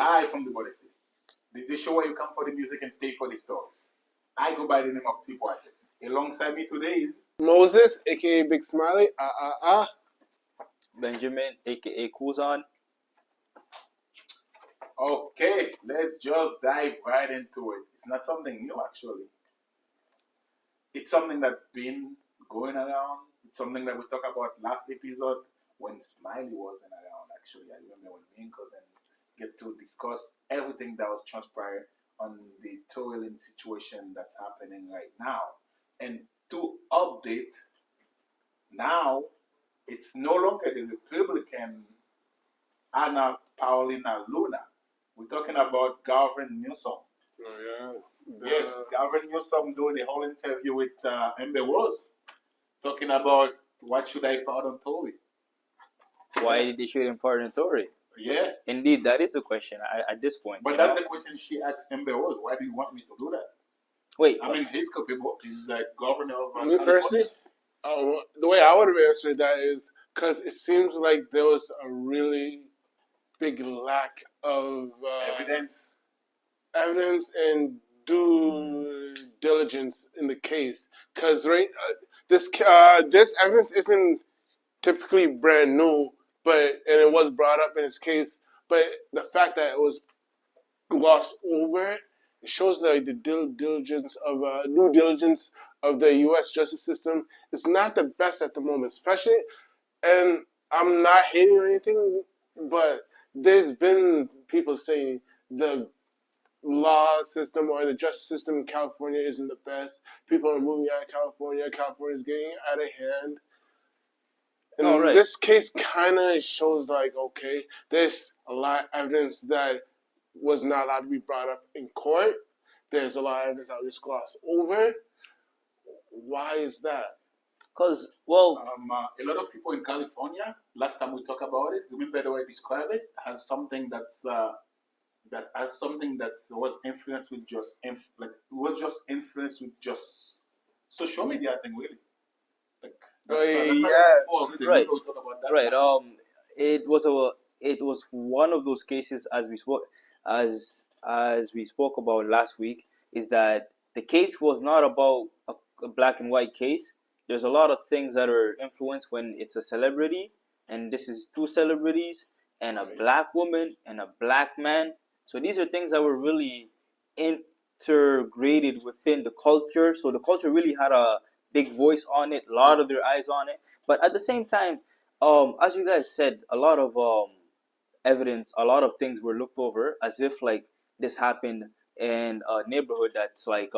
live from the Bodesi. This is the show where you come for the music and stay for the stories. I go by the name of T Projects. Alongside me today is Moses, aka Big Smiley. Benjamin, aka Kuzan. okay. Let's just dive right into it. It's not something new, actually. It's something that's been going around. It's something that we talked about last episode when Smiley wasn't around. Actually, I remember when me and cousin get to discuss everything that was transpired on the Tory Lanez situation that's happening right now. And to update, now it's no longer the Republican Anna Paulina Luna. We're talking about Gavin Newsom. Oh, Yes, Gavin Newsom doing the whole interview with Amber Rose, talking about what should I pardon Tory. Why did they shoot him pardon Tory? Yeah, Indeed, that is the question at this point. but that's the question she asked Amber Rose. Why do you want me to do that? Wait, I mean, he's capable. He's the governor of Me personally, the way I would have answered that is because it seems like there was a really big lack of evidence. evidence and due diligence in the case. Because this evidence isn't typically brand new, and it was brought up in his case. But the fact that it was glossed over, it shows that the due diligence of the U.S. justice system is not the best at the moment, especially. And I'm not hating or anything, but there's been people saying the law system or the justice system in California isn't the best. People are moving out of California. California is getting out of hand. And this case kind of shows like, okay, there's a lot of evidence that was not allowed to be brought up in court. There's a lot of evidence that was glossed over. Why is that? because, well, a lot of people in California, last time we talked about it, remember the way I described it, as something that was influenced with just influenced with just social media. I think really. Like, right. Right. It was one of those cases as we spoke about last week. Is that the case was not about a black and white case. There's a lot of things that are influenced when it's a celebrity, and this is two celebrities and a black woman and a black man. So these are things that were really integrated within the culture. So the culture really had a big voice on it, a lot of their eyes on it. But at the same time, as you guys said, a lot of evidence, a lot of things were looked over as if like this happened in a neighborhood that's like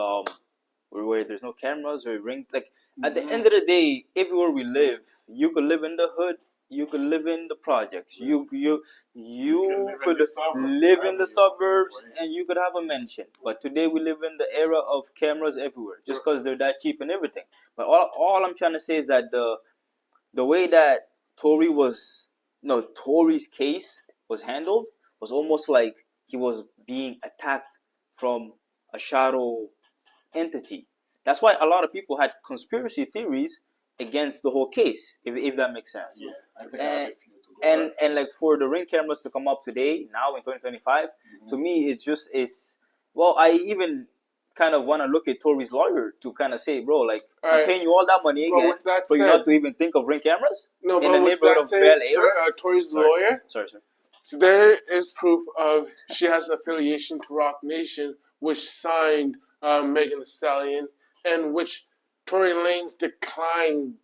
where there's no cameras or ring. Like at the end of the day, everywhere we live, you could live in the hood, you could live in the projects, you could live in the suburbs, and you could have a mansion. But today we live in the era of cameras everywhere, just because they're that cheap and everything. But all I'm trying to say is that the way that Tory's case was handled was almost like he was being attacked from a shadow entity. That's why a lot of people had conspiracy theories against the whole case, if that makes sense. Yeah, I think and like for the Ring cameras to come up today, now in 2025, to me it's well, I even kind of want to look at Tory's lawyer to kind of say, bro, like I'm paying you all that money again for you not to even think of Ring cameras No, in but the with neighborhood that of said, Bel Air. Tory's lawyer. Sorry. So there is proof of she has an affiliation to Rock Nation, which signed Megan Thee Stallion, and which Tory Lanez declined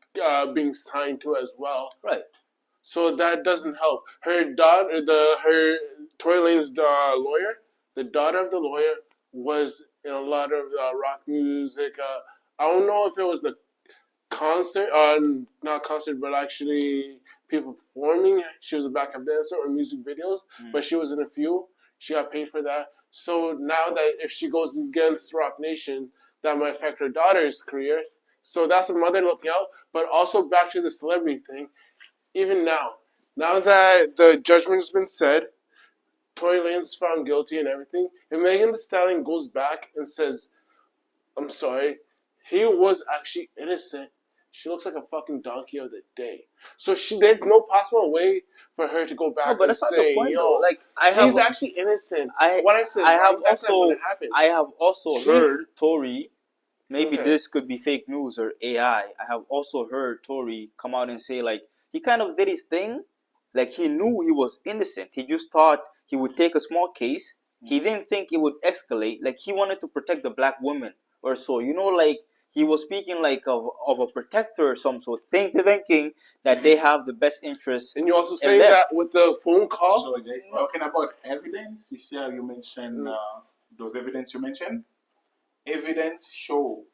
being signed to as well. Right. So that doesn't help. Her daughter, Tory Lanez's lawyer, the daughter of the lawyer, was in a lot of rock music. I don't know if it was the concert, not concert, but actually people performing. She was a backup dancer or music videos, but she was in a few. She got paid for that. So now that if she goes against Rock Nation, that might affect her daughter's career. So that's a mother looking out. But also back to the celebrity thing. Even now that the judgment has been said, Tory Lanez is found guilty and everything, and Megan Thee Stallion goes back and says, I'm sorry, he was actually innocent. she looks like a fucking donkey of the day. So there's no possible way for her to go back No, but and that's not the say, point, yo, though. Like he's actually innocent. I What I said, I right? have That's not also what happened. I have also She- heard Tory. Maybe Okay. this could be fake news or AI. I have also heard Tory come out and say like he kind of did his thing, like he knew he was innocent. He just thought he would take a small case. He didn't think it would escalate. Like he wanted to protect the black woman or so. You know, like he was speaking like of a protector or some sort, thinking that they have the best interest. And you also in saying them. that with the phone call? So guys, talking about evidence, you see how you mentioned those evidence you mentioned? Evidence show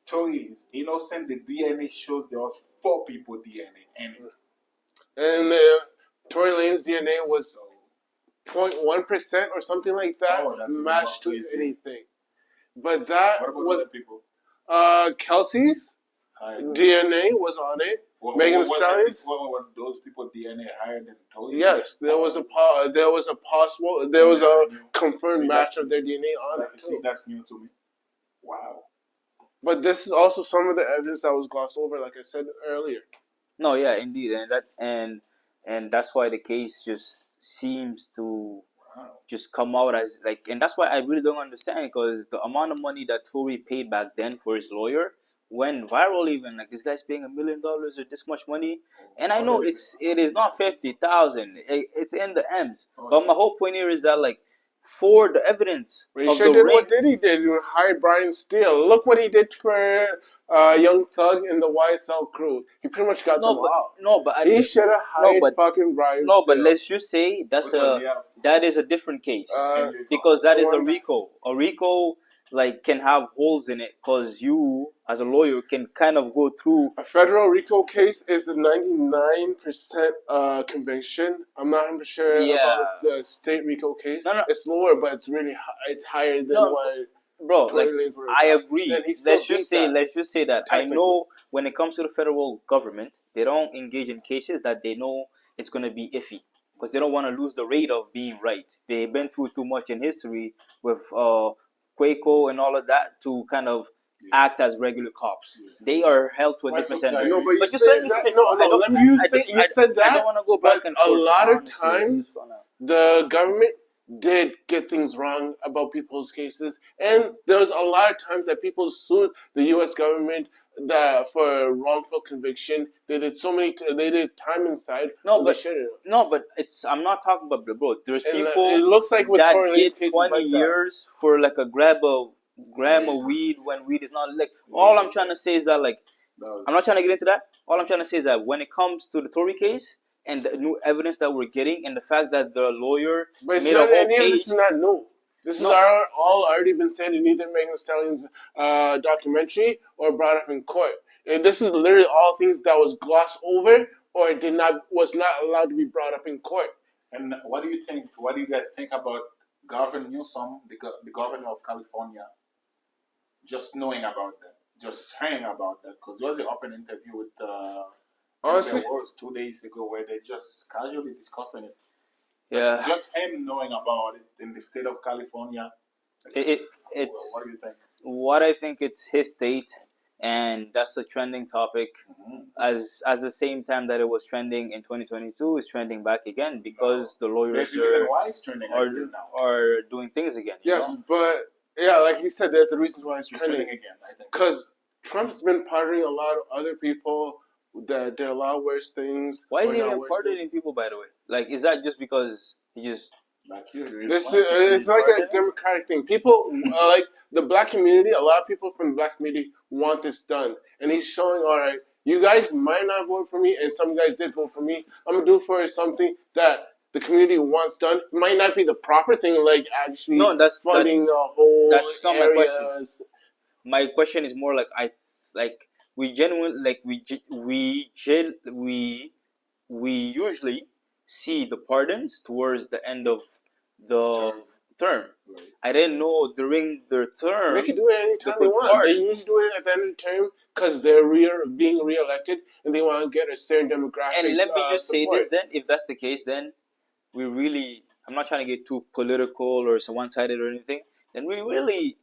Tory is innocent. The DNA shows there was 4 people DNA in it. And Tory Lanez DNA was 0.1% or something like that, Oh, that's matched to crazy. anything. But that What about was other people? Kelsey's DNA was on it. Megan Thee Stallion. What were those people DNA higher than Tory? Yes, there was a confirmed match of their DNA on it Oh. too. That's new to me. Wow. But this is also some of the evidence that was glossed over, like I said earlier. No, yeah, indeed, and that's why the case just seems to just come out as like, and that's why I really don't understand, because the amount of money that Tory paid back then for his lawyer went viral. Even like this guy's paying $1 million or this much money, and I know it is not 50,000. It's in the M's. But my whole point here is that like for the evidence But he of sure the did ring, what Diddy did. He hired Brian Steele. Look what he did for Young Thug and the YSL crew. He pretty much got them out. He should have hired fucking Brian Steele. No, but let's just say that is a different case because that is a RICO. A RICO like can have holes in it because you as a lawyer can kind of go through. A federal RICO case is a 99% conviction. I'm not even sure about the state RICO case. No. It's lower, but it's really it's higher than what. Bro, like I agree. Let's just say that I know when it comes to the federal government, they don't engage in cases that they know it's gonna be iffy because they don't want to lose the rate of being right. They've been through too much in history with Quaco and all of that to kind of act as regular cops. They are held to a different standard. No, but you said that. You said that. I don't want to go back and forth. A lot of times, the government did get things wrong about people's cases, and there was a lot of times that people sued the U.S. government for wrongful conviction. They did they did time inside. No, but it's. I'm not talking about the bro. There's people. It looks like with that Tory Lanez get 20 years for like a gram of weed when weed is not like. All I'm trying to say is that like, I'm not trying to get into that. All I'm trying to say is that when it comes to the Tory case and the new evidence that we're getting and the fact that the lawyer but made a whole any page, of this is not new. This is all already been said in either Megan Thee Stallion's documentary or brought up in court. And this is literally all things that was glossed over or was not allowed to be brought up in court. And what do you think? What do you guys think about Gavin Newsom, the governor of California, just knowing about that, just hearing about that? Because there was an open interview with honestly, there was 2 days ago where they just casually discussing it. Yeah. Just him knowing about it in the state of California. It's. What do you think? What I think it's his state, and that's a trending topic. As the same time that it was trending in 2022, it's trending back again because the lawyers are doing things again. Yes, but yeah, like he said, there's the reasons why it's trending again. I think because Trump's been pardoning a lot of other people that did a lot of worse things. Why is he even pardoning people, by the way? Like, is that just because he just it's like a democratic thing. People like the black community. A lot of people from the black community want this done, and he's showing, all right, you guys might not vote for me, and some guys did vote for me. I'm gonna do for something that the community wants done. It might not be the proper thing, like actually funding a whole. That's not my question. My question is more like we genuinely we usually see the pardons towards the end of the term. Right. I didn't know during their term. They can do it anytime they want. They usually do it at the end of the term because they're being re-elected and they want to get a certain demographic. And let me just say this then, if that's the case, then we really, I'm not trying to get too political or one-sided or anything, then we really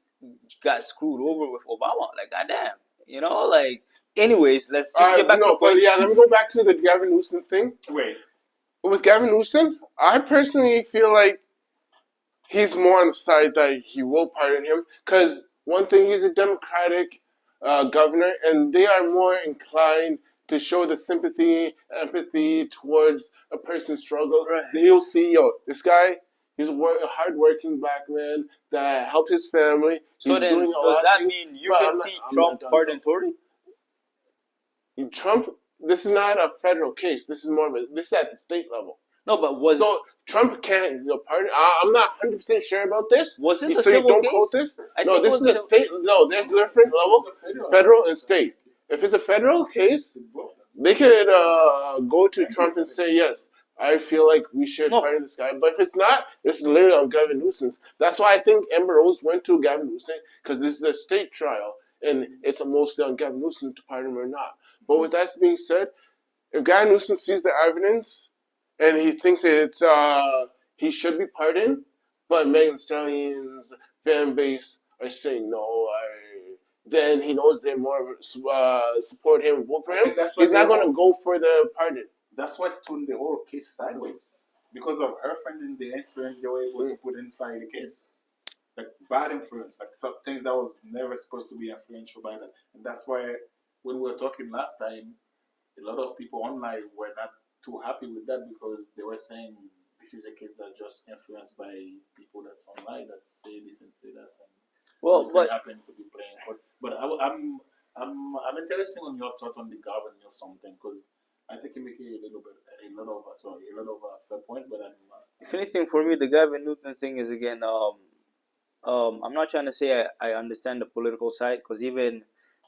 got screwed over with Obama. Like, goddamn. You know, like, anyways, let's just get back to the point. But yeah, let me go back to the Gavin Newsom thing. Wait. With Gavin Newsom, I personally feel like he's more on the side that he will pardon him. Because one thing, he's a Democratic governor, and they are more inclined to show the sympathy, empathy towards a person's struggle. Right. He'll see, this guy, he's a hard-working black man that helped his family. So he's then, doing a does lot that of mean you but can I'm see not Trump done, pardon Tory? Trump, this is not a federal case. This is more of this is at the state level. No, but So Trump can't pardon. I'm not 100% sure about this. Was this a so civil you don't case? quote this? I No, think this it was is a state. No, there's different level, federal and state. If it's a federal case, they could go to Trump and say, yes, I feel like we should pardon this guy. But if it's not, it's literally on Gavin Newsom's. That's why I think Amber Rose went to Gavin Newsom, because this is a state trial, and it's mostly on Gavin Newsom to pardon him or not. But with that being said, if Gavin Newsom sees the evidence and he thinks that he should be pardoned, but Megan Thee Stallion's fan base are saying no, then he knows they more support him and vote for him. He's not going to go for the pardon. That's what turned the whole case sideways. Because of her friend and the influence they were able to put inside the case. Like bad influence, like some things that was never supposed to be influential by that. And that's why when we were talking last time, a lot of people online were not too happy with that because they were saying this is a case that just influenced by people that's online that say this and say that, and but happen to be playing. But I'm interested on your thought on the Gavin Newsom thing because I think you make a lot of fair point. But if anything, for me, the Gavin Newsom thing is again. I'm not trying to say I understand the political side because even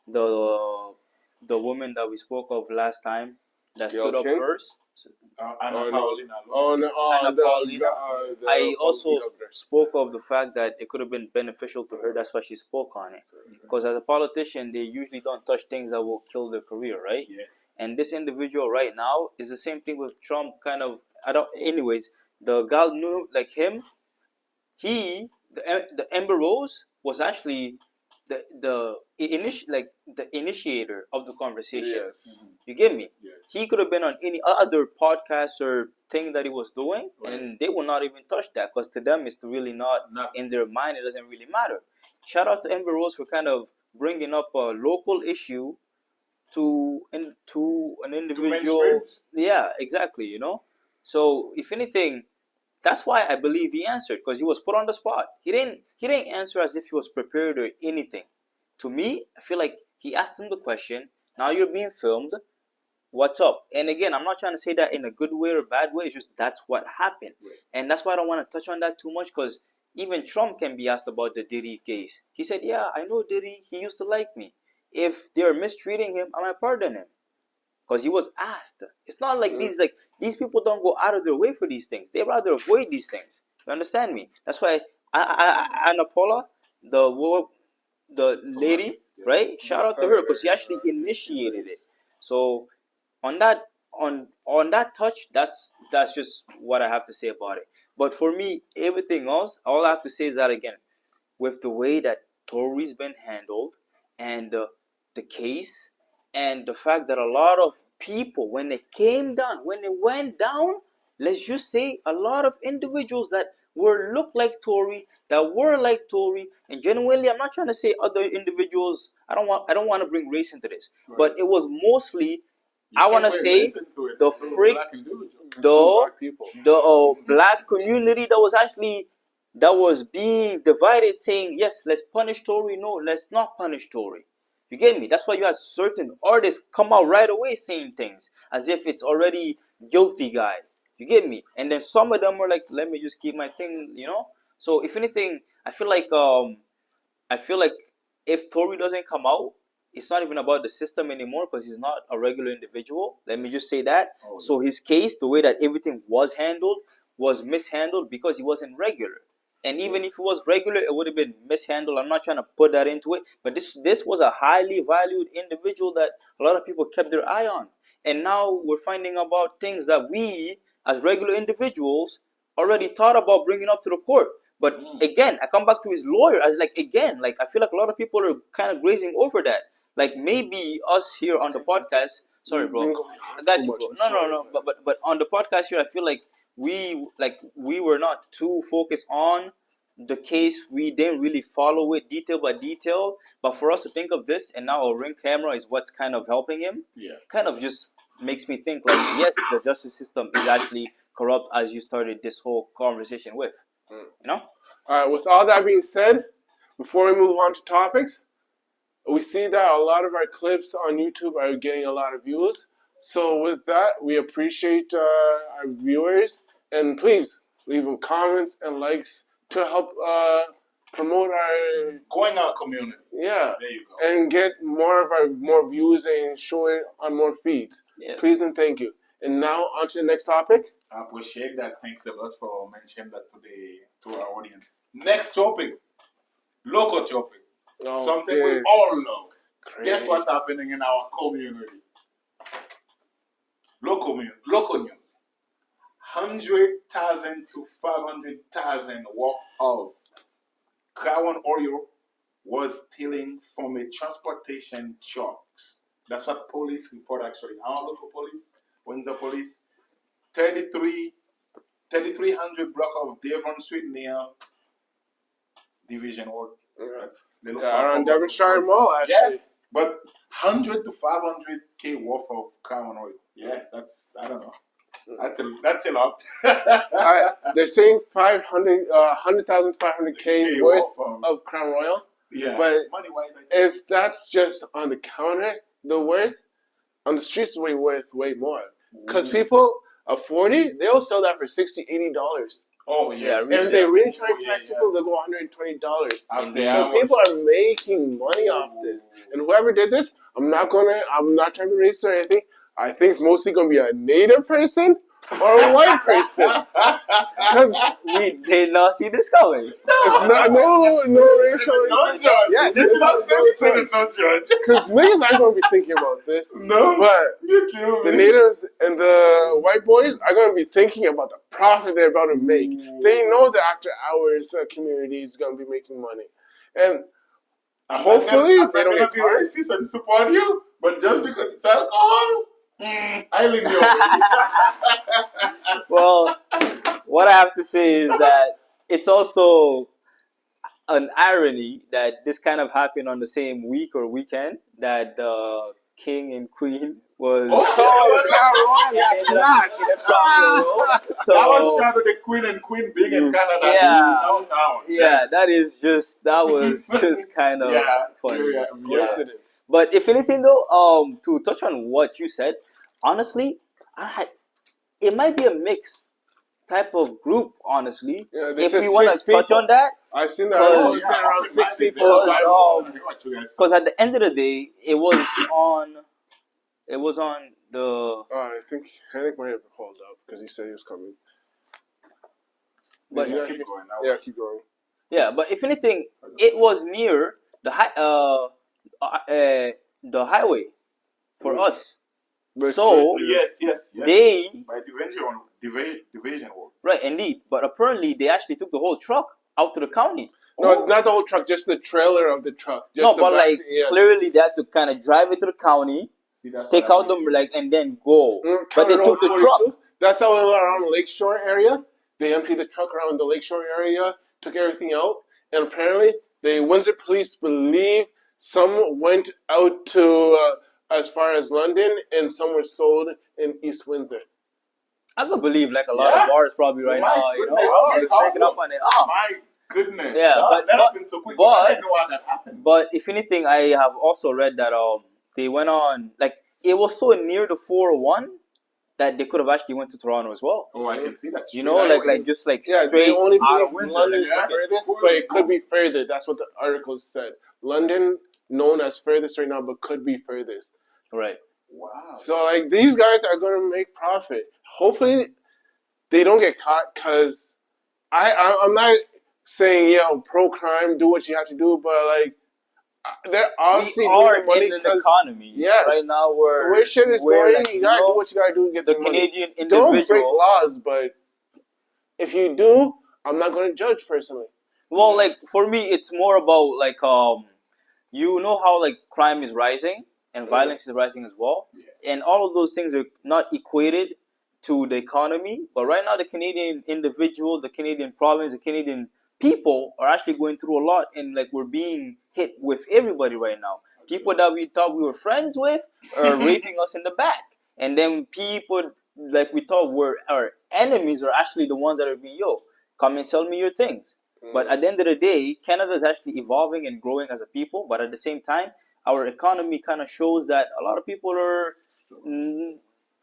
the woman that we spoke of last time that stood up first. Anna Paulina. I also spoke of the fact that it could have been beneficial to her. That's why she spoke on it. Because as a politician, they usually don't touch things that will kill their career, right? Yes. And this individual right now is the same thing with Trump. Anyways, the guy knew like him. The Amber Rose was actually the initiator of the conversation. Yes. Mm-hmm. You get me? Yes. He could have been on any other podcast or thing that he was doing, right. And they will not even touch that because to them it's really not in their mind. It doesn't really matter. Shout out to Amber Rose for kind of bringing up a local issue to an individual. Yeah, exactly. You know. So if anything. That's why I believe he answered because he was put on the spot. He didn't answer as if he was prepared or anything. To me, I feel like he asked him the question. Now you're being filmed. What's up? And again, I'm not trying to say that in a good way or bad way. It's just that's what happened. Right. And that's why I don't want to touch on that too much because even Trump can be asked about the Diddy case. He said, yeah, I know Diddy. He used to like me. If they're mistreating him, I might pardon him. Because he was asked. It's not like these people don't go out of their way for these things. They rather avoid these things. You understand me? That's why Anna Paula, the lady, right? Shout out to her because she actually initiated it. So on that touch, that's just what I have to say about it. But for me, everything else, all I have to say is that again, with the way that Tory's been handled and the case. And the fact that a lot of people, when it went down, let's just say a lot of individuals that looked like Tory, that were like Tory, and genuinely, I'm not trying to say other individuals. I don't want to bring race into this, right. But it was mostly. I want to say the black community that was being divided, saying yes, let's punish Tory, no, let's not punish Tory. You get me? That's why you have certain artists come out right away saying things as if it's already guilty guy. You get me? And then some of them were like, let me just keep my thing, you know? So if anything, I feel like if Tory doesn't come out, it's not even about the system anymore because he's not a regular individual. Let me just say that. Oh, so his case, the way that everything was handled, was mishandled because he wasn't regular. And even if it was regular, it would have been mishandled. I'm not trying to put that into it. But this was a highly valued individual that a lot of people kept their eye on. And now we're finding about things that we, as regular individuals, already thought about bringing up to the court. But again, I come back to his lawyer. I feel like a lot of people are kind of grazing over that. like maybe us here on the podcast. Sorry, bro. I got you, bro. No. But on the podcast here, I feel like we were not too focused on the case. We didn't really follow it detail by detail. But for us to think of this, and now a ring camera is what's kind of helping him. Yeah. Kind of just makes me think like, yes, the justice system is actually corrupt, as you started this whole conversation with. You know. All right. With all that being said, before we move on to topics, we see that a lot of our clips on YouTube are getting a lot of views. So with that, we appreciate our viewers, and please leave them comments and likes to help promote our Going out community. yeah, There you go. and get more views and show it on more feeds. Yeah. Please and thank you. And now on to the next topic. I appreciate that. Thanks a lot for mentioning that today to our audience. Next topic, local topic. Something we all know. Crazy. Guess what's happening in our community? Local news. 100,000 to 500,000 worth of crown oil was stealing from a transportation truck. That's what police report actually. Our local police, Windsor police, 3300 block of Devon Street near Division Road. Around Devonshire Mall, actually. Yeah, but 100 to 500K worth of crown oil. Yeah, that's, I don't know. That's a lot. They're saying 100,000 to 500K worth of crown royal. Yeah, but money-wise, if that's just on the counter, the worth on the streets is worth way more. Because people of 40, they'll sell that for $60, $80. Oh yeah, and if they really try to tax people, they'll go $120. So people are making money off this. And whoever did this, I'm not trying to be racist or anything. I think it's mostly going to be a native person or a white person. Because we did not see this coming. No racial. No judge. Yes, it's not saying no judge. Because niggas aren't going to be thinking about this. No, but you kill me. the natives and the white boys are going to be thinking about the profit they're about to make. They know the after hours community is going to be making money. And hopefully they don't get be racist and support you, but just because it's alcohol, I leave you. Well, what I have to say is that it's also an irony that this kind of happened on the same week or weekend that the king and queen was. So that was shot of the queen and queen being in Canada. Yeah, yeah, that was just kind of funny. Coincidence. But if anything, though, to touch on what you said, honestly, it might be a mixed type of group. Honestly, if we want to touch on that, I seen that around 6 people. Because at the end of the day, it was on the. I think Henrik might have called up because he said he was coming. But keep going. Yeah, but if anything, it was near the highway for us. So yes. They by division work. Right, indeed. But apparently, they actually took the whole truck out to the county. No, not the whole truck, just the trailer of the truck. Just but back, clearly they had to kind of drive it to the county, take out them and then go. But they took the truck. That's how around the Lakeshore area. They emptied the truck around the Lakeshore area, took everything out, and apparently the Windsor police believe some went out to as far as London, and some were sold in East Windsor. I could believe a lot of bars probably right now, breaking up on it. My goodness. Yeah, that happened so quick. I didn't know how that happened. But if anything, I have also read that they went on, it was so near the 401 that they could have actually went to Toronto as well. Oh, I can see that. You know, straight they only out of believe London is the furthest, but it could be further. That's what the article said. London, known as furthest right now, but could be furthest. Right. Wow. So, these guys are going to make profit. Hopefully, they don't get caught, because I'm not saying, pro-crime, do what you have to do, but, they're obviously doing money in an economy. Yes. Right now, the way shit is going, you gotta do what you gotta do to get the Canadian money. Individual. Don't break laws, but if you do, I'm not going to judge personally. Well, for me, it's more about you know how like crime is rising and violence is rising as well, and all of those things are not equated to the economy. But right now, the Canadian individual, the Canadian province, the Canadian people are actually going through a lot, and like we're being hit with everybody right now. People that we thought we were friends with are raping us in the back, and then people like we thought were our enemies are actually the ones that are being come and sell me your things. But at the end of the day, Canada is actually evolving and growing as a people. But at the same time, our economy kind of shows that a lot of people are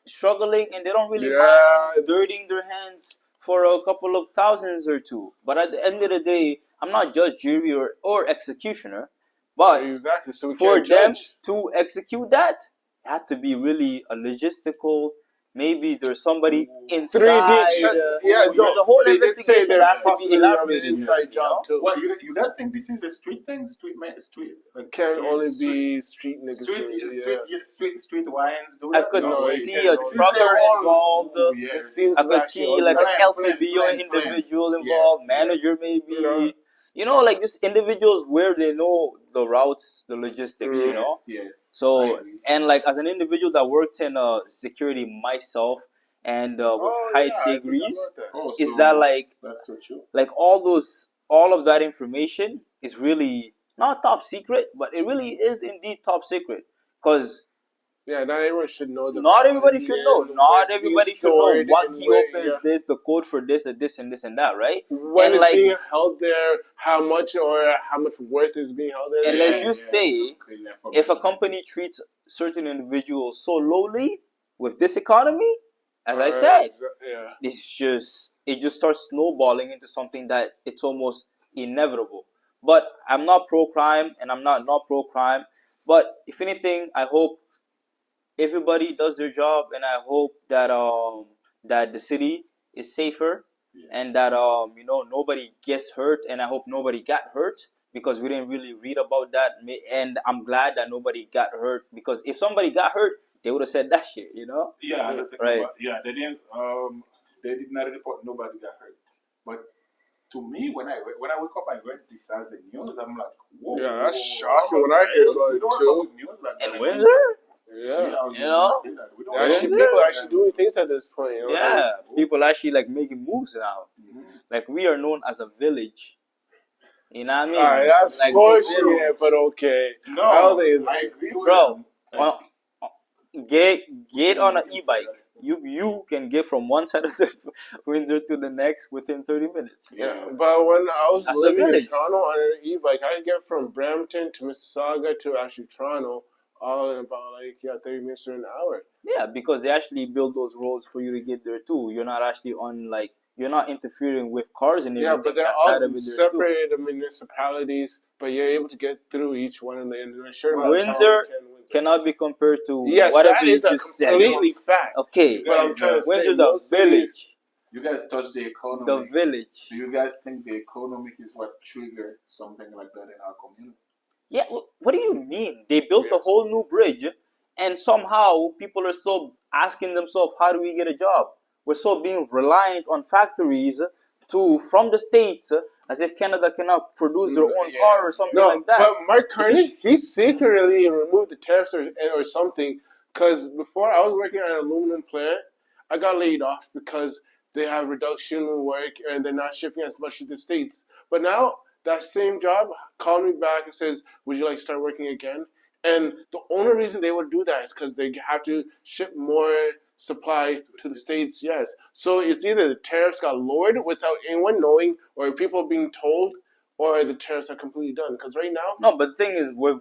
struggling and they don't really mind dirtying their hands for a couple of thousands or two. But at the end of the day, I'm not judge, jury, or executioner. But exactly. So we for can't them judge. to execute that, it had to be really a logistical. Maybe there's somebody inside. 3D chest. Yeah, there's a whole they did say investigation there that has to be possibly have an elaborated. inside job too. What you guys think this is a street thing? Street like Can street, only street, be street niggas. street wines. Do I that? could No, see a trucker involved. Yes. I could see like a LCBO individual involved, manager maybe. You know, like just individuals where they know the routes, the logistics, you know? Yes. So, and like as an individual that worked in security myself and with high degrees, is so that like, that's so true. Like all of that information is really not top secret, but it really is indeed top secret. Because not everyone should know. Not everybody should know. Not everybody should know what key opens this, the code for this, the this and this and that, right? When it's being held there, how much worth is being held there. And let's just say, if a company treats certain individuals so lowly with this economy, as I said, it just starts snowballing into something that it's almost inevitable. But I'm not pro-crime, and I'm not pro-crime. But if anything, I hope everybody does their job, and I hope that that the city is safer, and that nobody gets hurt, and I hope nobody got hurt, because we didn't really read about that, and I'm glad that nobody got hurt, because if somebody got hurt, they would have said that shit, you know? Yeah, right. They didn't. They did not report nobody got hurt, but to me, when I wake up and read this as the news, I'm like, whoa. Yeah, that's shocking when I hear about it too. And Windsor? Yeah, you know, people actually doing things at this point. You know? Yeah, people actually like making moves now. Mm-hmm. Like we are known as a village. You know what I mean? Alright, that's like bullshit, but okay. No, I agree with bro. Get on an e-bike. You can get from one side of the Windsor to the next within 30 minutes. Yeah, but when I was living in Toronto on an e-bike, I could get from Brampton to Mississauga to actually Toronto all in about 30 minutes to an hour. Yeah, because they actually build those roads for you to get there too. You're not actually on you're not interfering with cars and everything. Yeah, but they're all separated municipalities, but you're able to get through each one in a certain Windsor cannot be compared to whatever you just said. Completely fact. Okay, but I'm trying to say the village. You guys touch the economy. The village. Do you guys think the economic is what triggered something like that in our community? Yeah, what do you mean? They built a whole new bridge, and somehow people are still asking themselves, how do we get a job? We're still being reliant on factories from the States, as if Canada cannot produce their own car or something like that. But Mark Carney, he secretly removed the tariffs or something, because before I was working at an aluminum plant, I got laid off because they have reduction in work and they're not shipping as much to the States. But now that same job called me back and says, would you like to start working again? And the only reason they would do that is because they have to ship more supply to the States, yes. So it's either the tariffs got lowered without anyone knowing, or people being told, or the tariffs are completely done. Because right now... No, but the thing is, with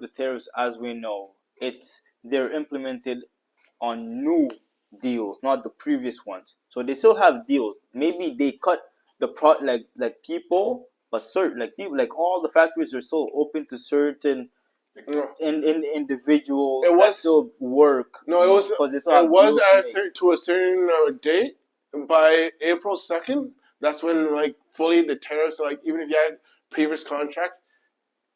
the tariffs, as we know, they're implemented on new deals, not the previous ones. So they still have deals. Maybe they cut the like people, but certain all the factories are so open to certain individuals that still work. No, it was to a certain date. By April 2nd, that's when fully the tariffs, even if you had previous contract,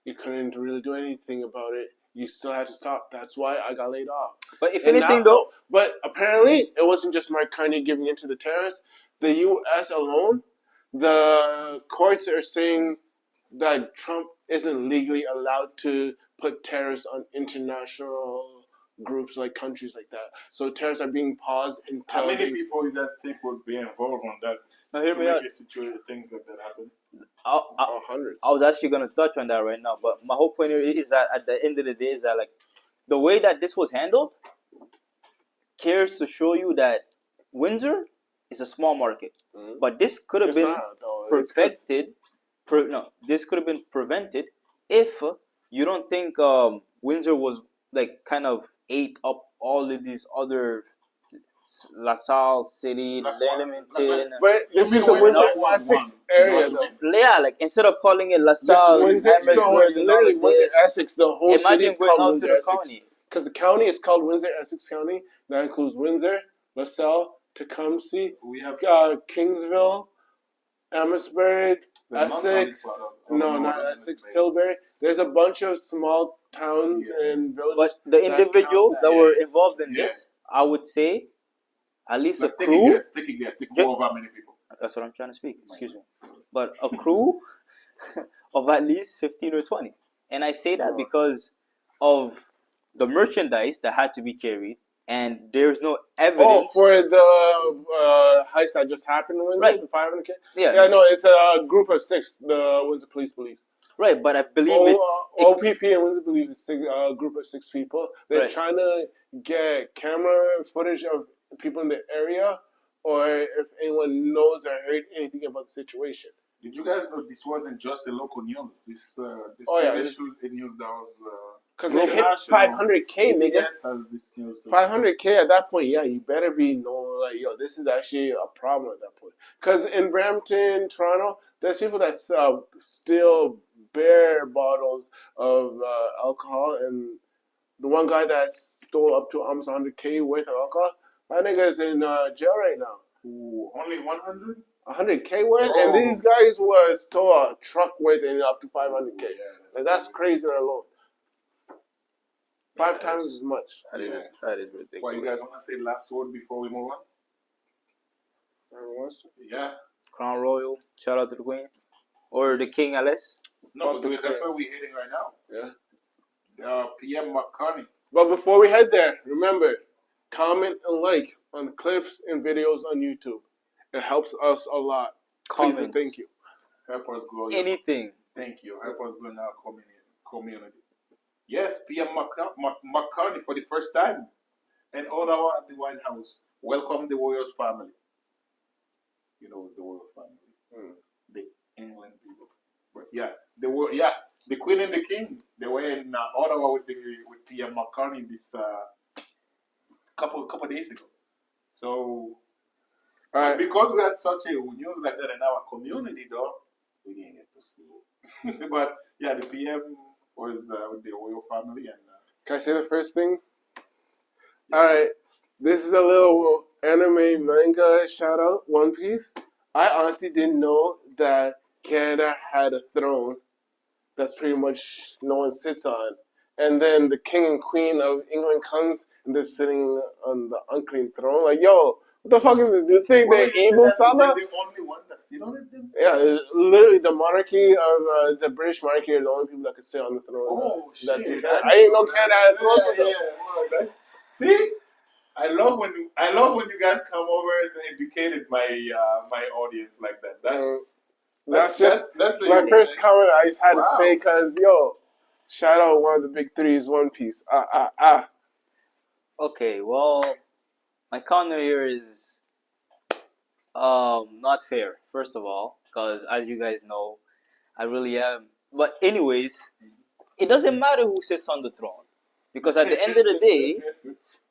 you couldn't really do anything about it. You still had to stop. That's why I got laid off. But if anything, though... But apparently, it wasn't just Mark Carney giving in to the tariffs. The U.S. alone, the courts are saying that Trump isn't legally allowed to put tariffs on international groups like countries like that. So tariffs are being paused until. How many people you guys think would be involved on that? Now hear to me make out. a situation, things like that happen? Hundreds. I was actually gonna touch on that right now, but my whole point here is that at the end of the day is that like the way that this was handled cares to show you that Windsor is a small market, but this could have been perfected. This could have been prevented if you don't think Windsor was like kind of ate up all of these other LaSalle City, Leamington. But this is the Windsor Essex area, though. Yeah, like instead of calling it LaSalle, Windsor, so literally Windsor Essex, the whole city is called Windsor Essex. Because the county is called Windsor Essex County. That includes Windsor, LaSalle, Tecumseh, we have Kingsville, Amherstburg, Essex. No, not Essex, Tilbury. There's a bunch of small towns and villages. But the individuals that were involved in this, I would say, at least a crew. Take a guess. Take how many people? That's what I'm trying to speak. Excuse me. But a crew of at least 15 or 20. And I say that because of the merchandise that had to be carried, and there's no evidence. Oh, for the heist that just happened in Windsor, right. The 500K? Yeah, no, it's a group of 6, the Windsor Police. Right, but I believe OPP and Windsor Police is a group of 6 people. They're trying to get camera footage of people in the area, or if anyone knows or heard anything about the situation. Did you guys know this wasn't just a local news? This is a news that was... Because they hit 500K, nigga. 500K at that point, yeah, you better be knowing, like, yo, this is actually a problem at that point. Because in Brampton, Toronto, there's people that steal bare bottles of alcohol, and the one guy that stole up to almost 100K worth of alcohol, that nigga is in jail right now. Ooh, only 100? 100K worth, and these guys stole a truck worth and up to 500K. Yeah, that's crazy alone. 5 times as much. That is ridiculous. What, you guys want to say last word before we move on? Yeah. Crown Royal, shout out to the Queen. Or the King, LS. No, but that's where we're heading right now. Yeah. PM McCartney. But before we head there, remember, comment and like on the clips and videos on YouTube. It helps us a lot. Please and thank you. Help us grow. Anything. Thank you. Help us grow in our community. Yes, PM McCartney for the first time. And Ottawa at the White House. Welcome the Warriors family. You know the Warriors family. The England people. But yeah, the Queen and the King. They were in Ottawa with PM McCartney this couple days ago. So because we had such a news like that in our community, though, we didn't get to see it. But yeah, the PM was with the royal family. And can I say the first thing? Yeah. All right, this is a little anime manga shout out, One Piece. I honestly didn't know that Canada had a throne that's pretty much no one sits on, and then the king and queen of England comes and they're sitting on the unclean throne. Like, yo, what the fuck is this? Do you think they're evil, Sana? They're the only one that sit on it? Then? Yeah, literally the monarchy of the British monarchy are the only people that can sit on the throne. Oh, shit. I didn't know Canada had a throne. Yeah. See? I love when you guys come over and educated my my audience like that. That's my first comment I just had to say, because, yo, shout out one of the big 3s, One Piece. Okay, well, my counter here is not fair, first of all, because as you guys know, I really am. But anyways, it doesn't matter who sits on the throne, because at the end of the day,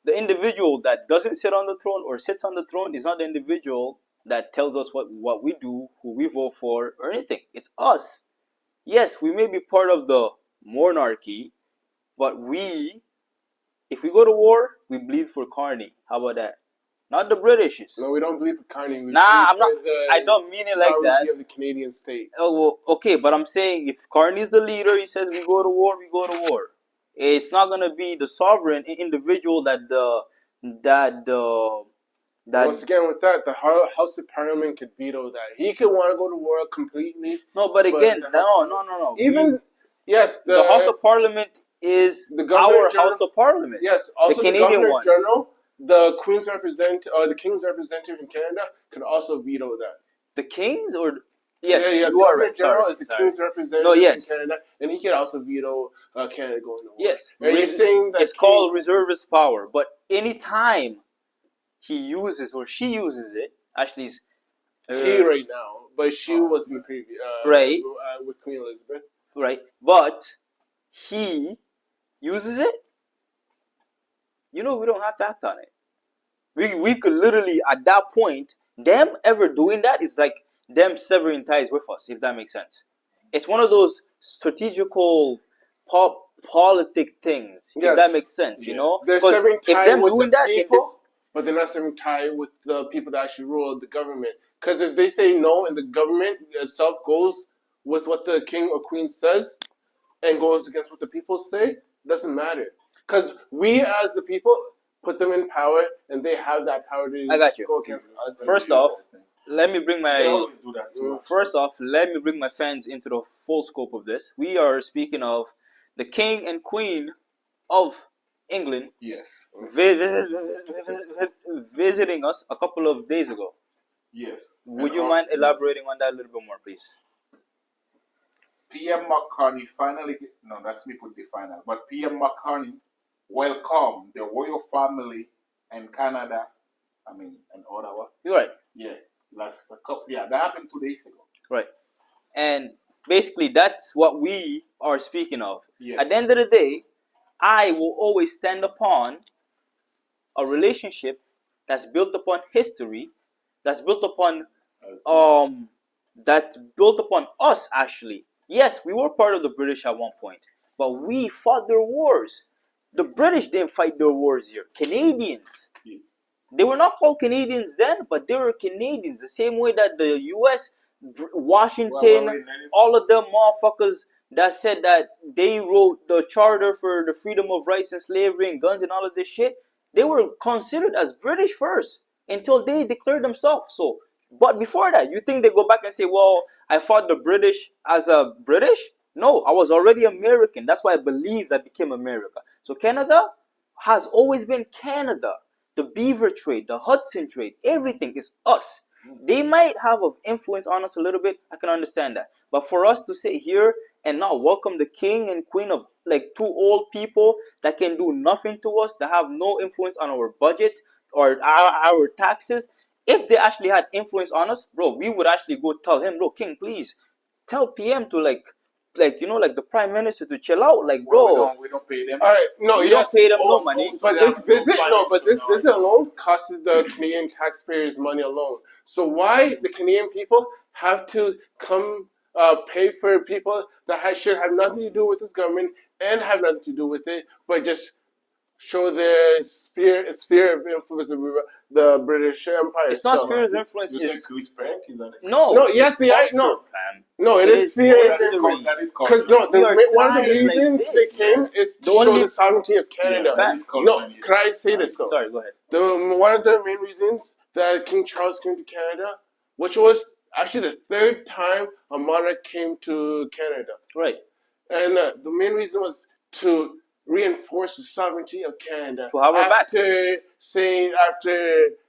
the individual that doesn't sit on the throne or sits on the throne is not the individual that tells us what we do, who we vote for, or anything. It's us. Yes, we may be part of the monarchy, but if we go to war, we bleed for carney. How about that? Not the Britishes. No, we don't bleed for carney. I don't mean it like that. Sovereignty of the Canadian state. Oh, well, okay, but I'm saying if Carney's the leader, he says we go to war, we go to war. It's not gonna be the sovereign individual once again, with that, the House of Parliament could veto that. He could want to go to war completely. No, but again, no. Yes, The House of Parliament is the Governor our General, House of Parliament. Yes, also the the Canadian Governor one. General, the Queen's representative, or the King's representative in Canada, can also veto that. The Kings or yes, yeah. you are Governor right. General Sorry. is the King's representative No, yes. in Canada, and he can also veto Canada going to war. Yes, and you're saying that it's called reservist power. But anytime he uses or she uses it, actually, he right now, but she was in the previous right with Queen Elizabeth. Right, but he uses it. You know, we don't have to act on it. We could literally at that point, them ever doing that is like them severing ties with us, if that makes sense. It's one of those strategical politic things, if that makes sense. You know, they're severing tie if them with doing the that, people, but they're not severing tie with the people that actually rule the government. Because if they say no and the government itself goes with what the king or queen says and goes against what the people say, it doesn't matter. Because we as the people put them in power and they have that power to go against us. First off, let me bring my... They always do that too. First off, let me bring my fans into the full scope of this. We are speaking of the king and queen of England. Yes. Visiting us a couple of days ago. Yes. Would you mind elaborating on that a little bit more, please? PM McCartney finally... No, that's me put the final. But PM McCartney welcomed the royal family in Canada. I mean, in Ottawa. You're right. Yeah. That happened 2 days ago. Right. And basically, that's what we are speaking of. Yes. At the end of the day, I will always stand upon a relationship that's built upon history, that's built upon us actually. Yes, we were part of the British at one point, but we fought their wars. The British didn't fight their wars here. Canadians. Yeah. They were not called Canadians then, but they were Canadians. The same way that the U.S., Washington, all of them motherfuckers that said that they wrote the charter for the freedom of rights and slavery and guns and all of this shit, they were considered as British first until they declared themselves. So, but before that, you think they go back and say, well, I fought the British as a British? No, I was already American. That's why I believe that became America. So Canada has always been Canada. The beaver trade, the Hudson trade, everything is us. They might have an influence on us a little bit. I can understand that. But for us to sit here and not welcome the king and queen of like two old people that can do nothing to us, that have no influence on our budget or our taxes, if they actually had influence on us, bro, we would actually go tell him, bro, king, please tell PM to like the prime minister to chill out, like, bro. We don't pay them. All right, no, we don't pay them no money. But this visit alone costs the Canadian taxpayers money alone. So why the Canadian people have to come pay for people that should have nothing to do with this government and have nothing to do with it, but just show their sphere of influence of the British Empire. It's not sphere of influence. It's respect, isn't it? No, yes, they are. No, it is sphere of influence. Because one of the reasons they came is to show the sovereignty of Canada. No, can I say this though? Sorry, go ahead. One of the main reasons that King Charles came to Canada, which was actually the third time a monarch came to Canada. Right. And the main reason was to reinforce the sovereignty of Canada. To have her back. After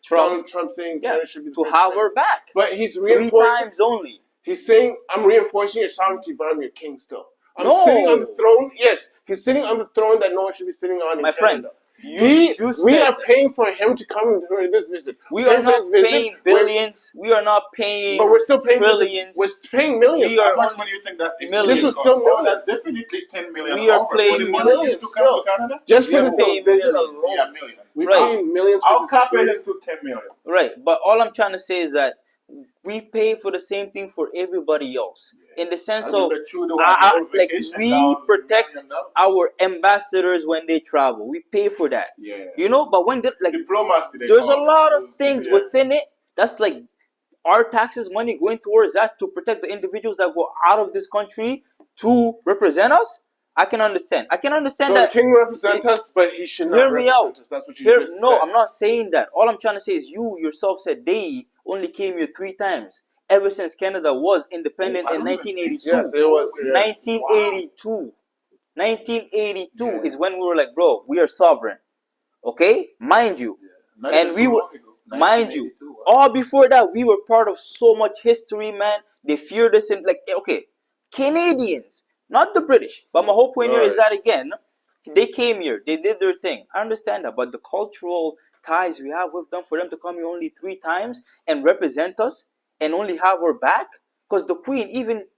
Donald Trump saying Canada should be the to have her back. But he's reinforcing 3 times only. He's saying, I'm reinforcing your sovereignty, but I'm your king still. I'm sitting on the throne. Yes, he's sitting on the throne that no one should be sitting on in Canada. We are paying for him to come for this visit. We are not paying billions. We are not paying but we're still paying trillions. We're paying millions. How much money do you think that is? This was still millions. That's definitely 10 million. We are paying millions to come to Canada. Just for this visit alone. Yeah, millions. We're paying millions for this. I'll cap it to 10 million. Right, but all I'm trying to say is that we pay for the same thing for everybody else. In the sense of, we protect our ambassadors when they travel. We pay for that. Yeah. You know, but when diplomacy, there's a lot of things within it. That's like our taxes money going towards that to protect the individuals that go out of this country to represent us. I can understand. So that the king represents us, but he should not represent us. That's what you just said. No, I'm not saying that. All I'm trying to say is you yourself said they only came here 3 times. ever since Canada was independent in 1982. Yes, it was. Yes. 1982. 1982 is when we were like, bro, we are sovereign. Okay? Mind you. Not And even we too were, long ago. mind you, 1982, wow. all before that, we were part of so much history, man. They feared us in, like, okay, Canadians, not the British. But my whole point here is that, again, they came here, they did their thing. I understand that, but the cultural ties we have with them, for them to come here only 3 times and represent us and only have our back, because the Queen,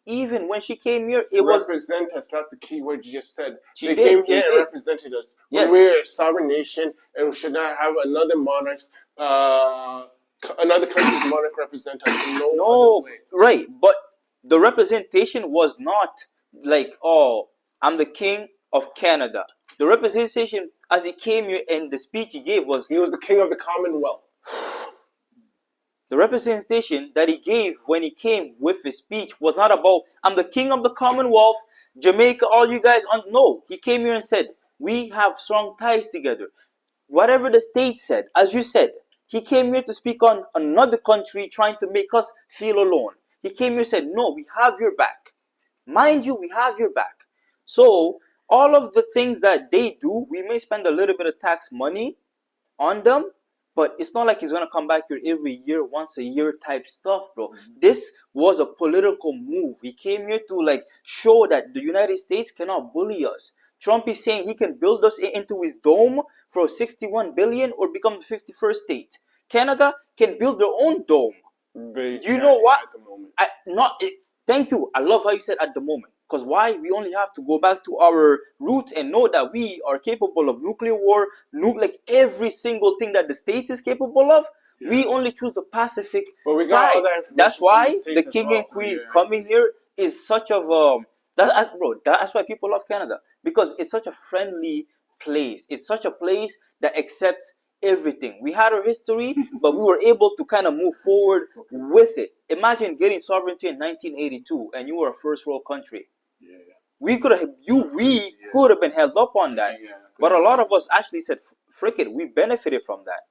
even when she came here, it was represent us. That's the key word you just said. She They did, came they here and did. represented us. Yes. When we're a sovereign nation, and we should not have another monarch, another country's monarch represent us in no other way. Right, but the representation was not like, oh, I'm the king of Canada. The representation as he came here and the speech he gave was, He was the king of the Commonwealth. the representation that he gave when he came with his speech was not about, I'm the king of the Commonwealth, Jamaica, all you guys. No, he came here and said, we have strong ties together. Whatever the state said, as you said, he came here to speak on another country trying to make us feel alone. He came here and said, no, we have your back. Mind you, we have your back. So, all of the things that they do, we may spend a little bit of tax money on them, but it's not like he's going to come back here every year, once a year type stuff, bro. This was a political move. He came here to like show that the United States cannot bully us. Trump is saying he can build us into his dome for 61 billion or become the 51st state. Canada can build their own dome. You know what? At the moment. Thank you. I love how you said at the moment. Because why? We only have to go back to our roots and know that we are capable of nuclear war, like every single thing that the States is capable of. Yeah. We only choose the Pacific side. That's why the king and queen coming here is such of that's why people love Canada, because it's such a friendly place. It's such a place that accepts everything. We had our history, but we were able to kind of move forward with it. Imagine getting sovereignty in 1982 and you were a first world country. We could have been held up on that. But a lot of us actually said, frick it, we benefited from that.